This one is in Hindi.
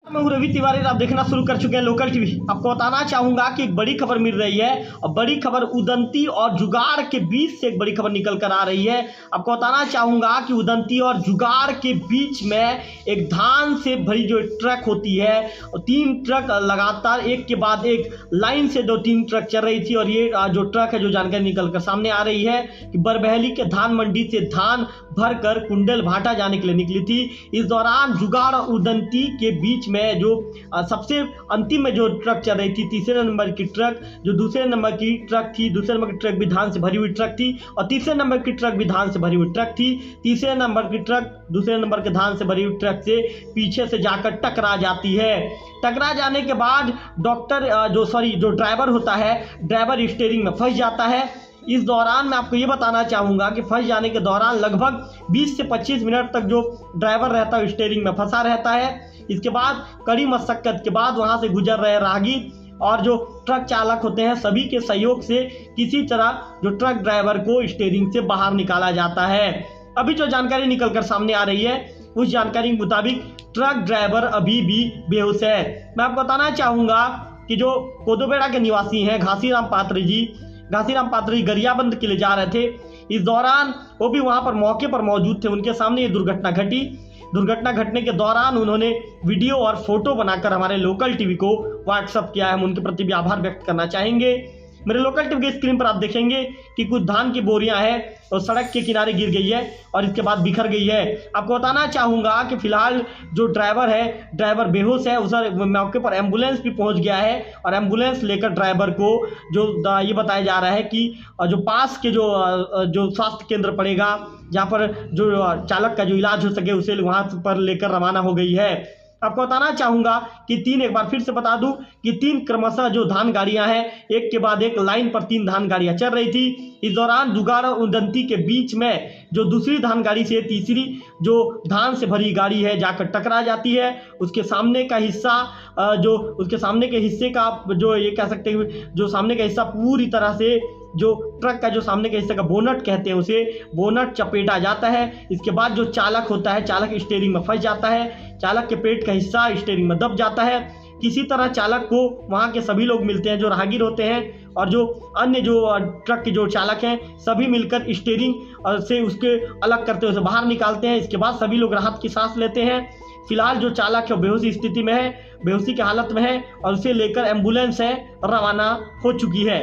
मैं हूं रवि तिवारी, आप देखना शुरू कर चुके हैं लोकल टीवी। आपको बताना चाहूंगा कि एक बड़ी खबर मिल रही है और बड़ी खबर उदंती और जुगाड़ के बीच से एक बड़ी खबर निकल कर आ रही है। आपको बताना चाहूंगा कि उदंती और जुगाड़ के बीच में एक धान से भरी जो ट्रक होती है और 3 ट्रक लगातार एक के बाद एक लाइन से 2-3 ट्रक चल रही थी। और ये जो ट्रक है, जो जानकारी निकल कर सामने आ रही है कि बरबहली के धान मंडी से धान भरकर कुंडल भाटा जाने के लिए निकली थी। इस दौरान जुगाड़ और उदंती के बीच में जो सबसे अंतिम में जो ट्रक चल रही थी, तीसरे नंबर की ट्रक, जो दूसरे नंबर की ट्रक थी, दूसरे नंबर की ट्रक भी धान से भरी हुई ट्रक थी और तीसरे नंबर की ट्रक भी धान से भरी हुई ट्रक थी। तीसरे नंबर की ट्रक दूसरे नंबर के धान से भरी हुई ट्रक से पीछे से जाकर टकरा जाती है। टकरा जाने के बाद जो ड्राइवर होता है, ड्राइवर स्टीयरिंग में फंस जाता है। इस दौरान मैं आपको ये बताना चाहूँगा कि फंस जाने के दौरान लगभग 20 से 25 मिनट तक जो ड्राइवर रहता है स्टीयरिंग में फंसा रहता है। इसके बाद कड़ी मशक्कत के बाद वहाँ से गुजर रहे राहगीर और जो ट्रक चालक होते हैं, सभी के सहयोग से किसी तरह जो ट्रक ड्राइवर को स्टीयरिंग से बाहर निकाला जाता है। अभी जो जानकारी निकल कर सामने आ रही है, उस जानकारी के मुताबिक ट्रक ड्राइवर अभी भी बेहोश है। मैं आपको बताना चाहूँगा कि जो कोदोबेड़ा के निवासी हैं घासीराम पात्र जी गरियाबंद के लिए जा रहे थे। इस दौरान वो भी वहां पर मौके पर मौजूद थे। उनके सामने ये दुर्घटना घटी। दुर्घटना घटने के दौरान उन्होंने वीडियो और फोटो बनाकर हमारे लोकल टीवी को व्हाट्सअप किया है। हम उनके प्रति भी आभार व्यक्त करना चाहेंगे। मेरे लोकल टीवी की स्क्रीन पर आप देखेंगे कि कुछ धान की बोरियां हैं और सड़क के किनारे गिर गई है और इसके बाद बिखर गई है। आपको बताना चाहूँगा कि फिलहाल जो ड्राइवर है, ड्राइवर बेहोश है। उस मौके पर एम्बुलेंस भी पहुंच गया है और एम्बुलेंस लेकर ड्राइवर को जो ये बताया जा रहा है कि जो पास के जो स्वास्थ्य केंद्र पड़ेगा, जहाँ पर जो चालक का जो इलाज हो सके, उसे वहाँ पर लेकर रवाना हो गई है। आपको बताना चाहूँगा कि एक बार फिर से बता दूं कि 3 क्रमशः जो धान गाड़ियां हैं, एक के बाद एक लाइन पर 3 धान गाड़ियां चल रही थी। इस दौरान जुगाड़ और उदंती के बीच में जो दूसरी धान गाड़ी से तीसरी जो धान से भरी गाड़ी है जाकर टकरा जाती है। उसके सामने का हिस्सा उसके सामने के हिस्से का जो ये कह सकते हैं, जो सामने का हिस्सा पूरी तरह से जो ट्रक का जो सामने के हिस्से का बोनट कहते हैं, उसे बोनट चपेटा जाता है। इसके बाद जो चालक होता है, चालक स्टीयरिंग में फंस जाता है। चालक के पेट का हिस्सा स्टीयरिंग में दब जाता है। किसी तरह चालक को वहाँ के सभी लोग मिलते हैं, जो राहगीर होते हैं और जो अन्य जो ट्रक के जो चालक हैं, सभी मिलकर स्टीयरिंग से उसके अलग करते हुए उसे बाहर निकालते हैं। इसके बाद सभी लोग राहत की सांस लेते हैं। फिलहाल जो चालक है बेहोशी स्थिति में है, बेहोशी की हालत में है और उसे लेकर एम्बुलेंस है रवाना हो चुकी है।